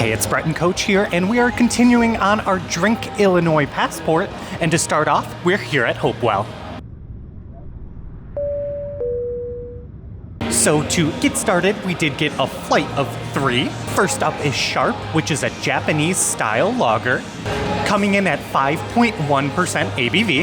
Hey, it's Brett and Coach here, and we are continuing on our Drink Illinois Passport. And to start off, we're here at Hopewell. So to get started, we did get a flight of 3. First up is Sharp, which is a Japanese-style lager, coming in at 5.1% ABV.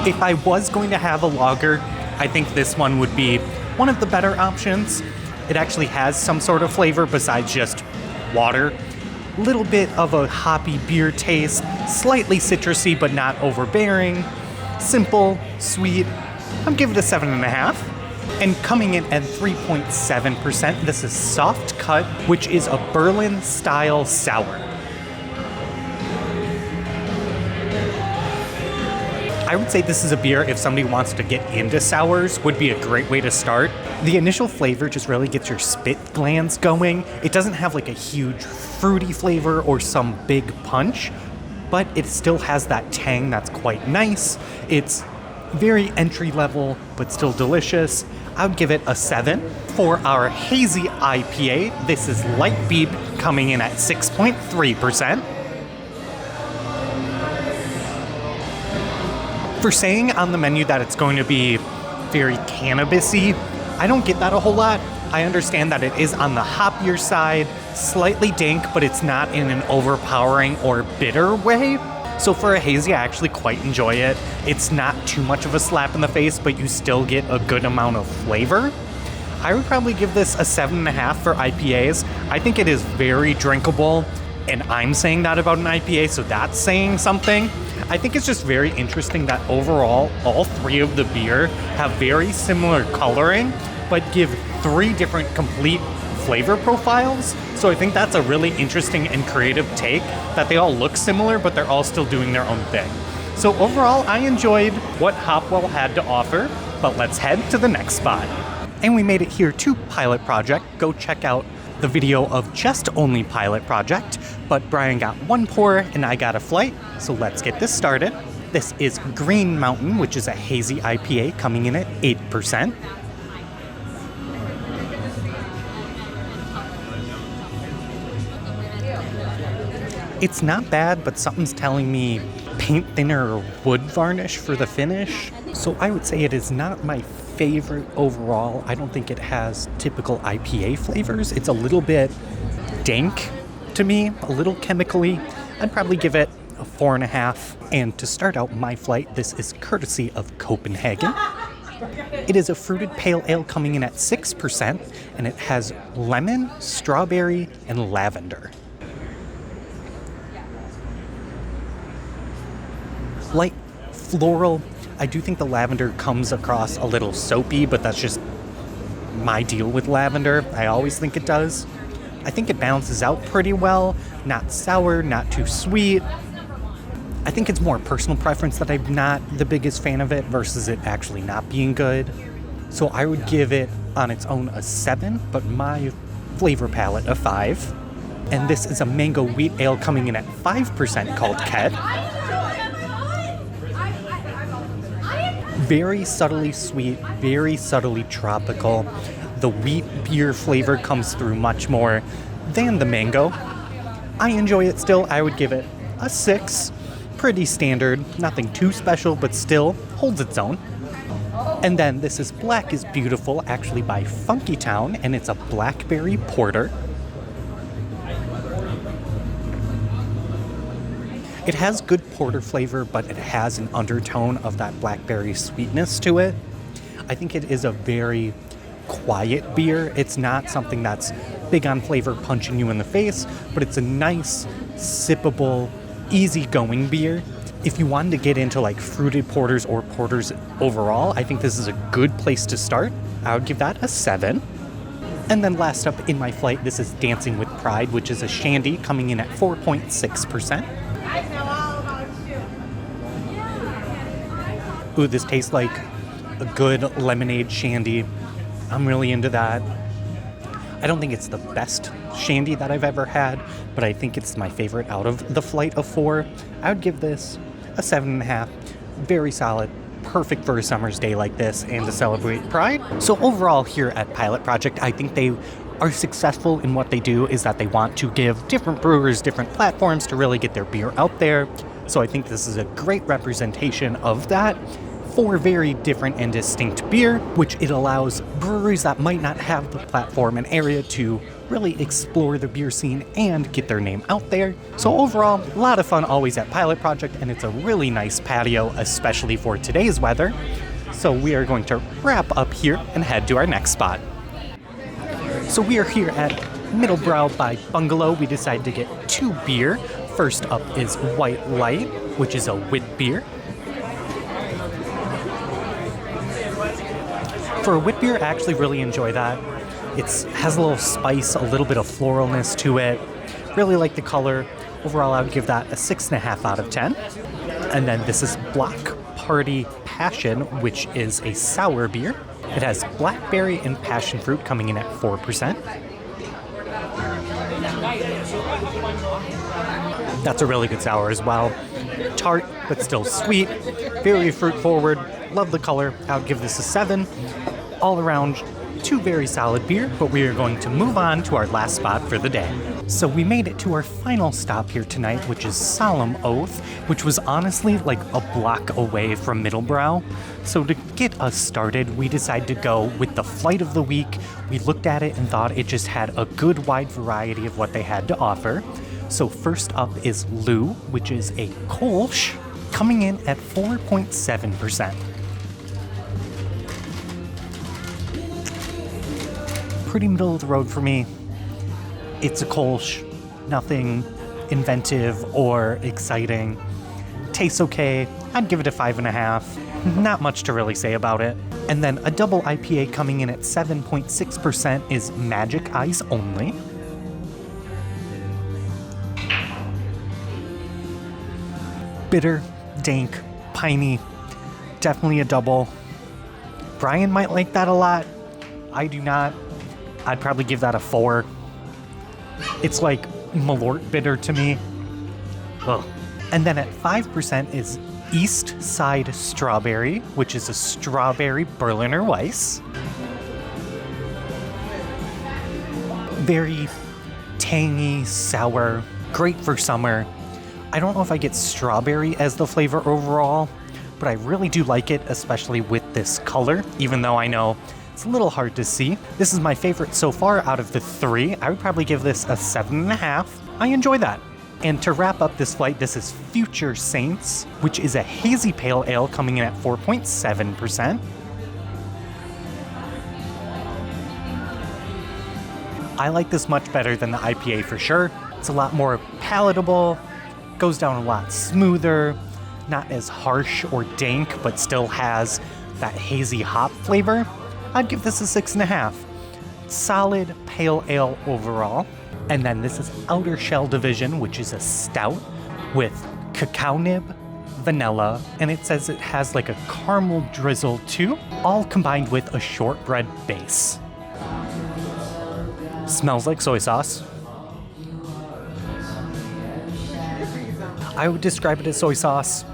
If I was going to have a lager, I think this one would be one of the better options. It actually has some sort of flavor besides just water. Little bit of a hoppy beer taste, slightly citrusy but not overbearing. Simple, sweet. I'll give it a 7.5. And coming in at 3.7%, this is Soft Cut, which is a Berlin-style sour. I would say this is a beer, if somebody wants to get into sours, would be a great way to start. The initial flavor just really gets your spit glands going. It doesn't have like a huge fruity flavor or some big punch, but it still has that tang that's quite nice. It's very entry level, but still delicious. I would give it a 7. For our hazy IPA, this is Light Bead, coming in at 6.3%. For saying on the menu that it's going to be very cannabis-y, I don't get that a whole lot. I understand that it is on the hoppier side, slightly dank, but it's not in an overpowering or bitter way. So for a hazy, I actually quite enjoy it. It's not too much of a slap in the face, but you still get a good amount of flavor. I would probably give this a 7.5 for IPAs. I think it is very drinkable, and I'm saying that about an IPA, so that's saying something. I think it's just very interesting that overall, all 3 of the beer have very similar coloring, but give 3 different complete flavor profiles. So I think that's a really interesting and creative take, that they all look similar, but they're all still doing their own thing. So overall, I enjoyed what Hopewell had to offer, but let's head to the next spot. And we made it here to Pilot Project. Go check out the video of just only Pilot Project, but Brian got 1 pour and I got a flight, so let's get this started. This is Green Mountain, which is a hazy IPA coming in at 8%. It's not bad, but something's telling me paint thinner or wood varnish for the finish. So I would say it is not my favorite overall. I don't think it has typical IPA flavors. It's a little bit dank to me, a little chemically. I'd probably give it a 4.5. And to start out my flight, this is courtesy of Copenhagen. It is a fruited pale ale coming in at 6%, and it has lemon, strawberry, and lavender. Light floral. I do think the lavender comes across a little soapy, but that's just my deal with lavender. I always think it does. I think it balances out pretty well. Not sour, not too sweet. I think it's more personal preference that I'm not the biggest fan of it versus it actually not being good. So I would give it on its own a 7, but my flavor palette a 5. And this is a mango wheat ale coming in at 5% called Ket. Very subtly sweet, very subtly tropical. The wheat beer flavor comes through much more than the mango. I enjoy it still. I would give it a 6. Pretty standard, nothing too special, but still holds its own. And then this is Black is Beautiful, actually by Funky Town, and it's a blackberry porter. It has good porter flavor, but it has an undertone of that blackberry sweetness to it. I think it is a very quiet beer. It's not something that's big on flavor punching you in the face, but it's a nice, sippable, easygoing beer. If you wanted to get into like fruited porters or porters overall, I think this is a good place to start. I would give that a 7. And then last up in my flight, this is Dancing with Pride, which is a shandy coming in at 4.6%. Ooh, this tastes like a good lemonade shandy. I'm really into that. I don't think it's the best shandy that I've ever had, but I think it's my favorite out of the flight of 4. I would give this a 7.5. Very solid, perfect for a summer's day like this and to celebrate Pride. So overall here at Pilot Project, I think they are successful in what they do, is that they want to give different brewers different platforms to really get their beer out there. So I think this is a great representation of that. 4 very different and distinct beer, which it allows breweries that might not have the platform and area to really explore the beer scene and get their name out there. So overall, a lot of fun always at Pilot Project, and it's a really nice patio, especially for today's weather. So we are going to wrap up here and head to our next spot. So we are here at Middlebrow by Bungalow. We decided to get 2 beer. First up is White Light, which is a wit beer. For a wit beer, I actually really enjoy that. It has a little spice, a little bit of floralness to it. Really like the color. Overall, I would give that a 6.5 out of 10. And then this is Block Party Passion, which is a sour beer. It has blackberry and passion fruit coming in at 4%. That's a really good sour as well. Tart, but still sweet. Very fruit forward. Love the color. I would give this a 7. All around, 2 very solid beer, but we are going to move on to our last spot for the day. So we made it to our final stop here tonight, which is Solemn Oath, which was honestly like a block away from Middlebrow. So to get us started, we decided to go with the flight of the week. We looked at it and thought it just had a good wide variety of what they had to offer. So first up is Lou, which is a Kolsch, coming in at 4.7%. Pretty middle of the road for me. It's a Kolsch, nothing inventive or exciting. Tastes okay. I'd give it a 5.5. Not much to really say about it. And then a double IPA coming in at 7.6% is Magic Eyes Only. Bitter, dank, piney. Definitely a double. Brian might like that a lot. I do not. I'd probably give that a 4. It's like Malort bitter to me. Ugh. And then at 5% is East Side Strawberry, which is a strawberry Berliner Weiss. Very tangy, sour, great for summer. I don't know if I get strawberry as the flavor overall, but I really do like it, especially with this color, even though I know it's a little hard to see. This is my favorite so far out of the 3. I would probably give this a 7.5. I enjoy that. And to wrap up this flight, this is Future Saints, which is a hazy pale ale coming in at 4.7%. I like this much better than the IPA for sure. It's a lot more palatable, goes down a lot smoother, not as harsh or dank, but still has that hazy hop flavor. I'd give this a 6.5. Solid pale ale overall. And then this is Outer Shell Division, which is a stout with cacao nib, vanilla, and it says it has like a caramel drizzle too, all combined with a shortbread base. Smells like soy sauce. I would describe it as soy sauce.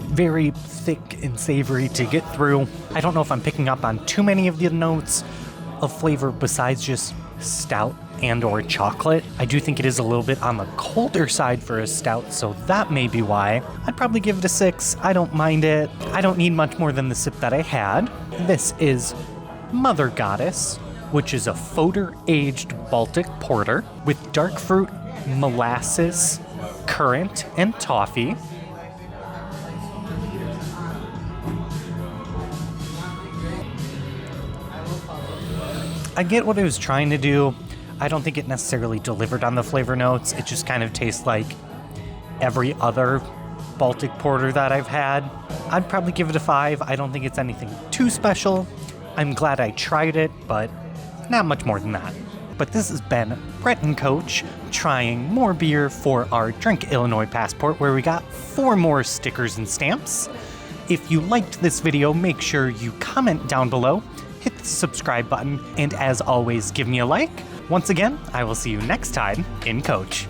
Very thick and savory to get through. I don't know if I'm picking up on too many of the notes of flavor besides just stout and or chocolate. I do think it is a little bit on the colder side for a stout, so that may be why. I'd probably give it a 6. I don't mind it. I don't need much more than the sip that I had. This is Mother Goddess, which is a Foder-aged Baltic porter with dark fruit, molasses, currant, and toffee. I get what it was trying to do. I don't think it necessarily delivered on the flavor notes. It just kind of tastes like every other Baltic porter that I've had. I'd probably give it a 5. I don't think it's anything too special. I'm glad I tried it, but not much more than that. But this has been Brett and Coach trying more beer for our Drink Illinois passport, where we got 4 more stickers and stamps. If you liked this video, make sure you comment down below, hit the subscribe button, and as always, give me a like. Once again, I will see you next time in Coach.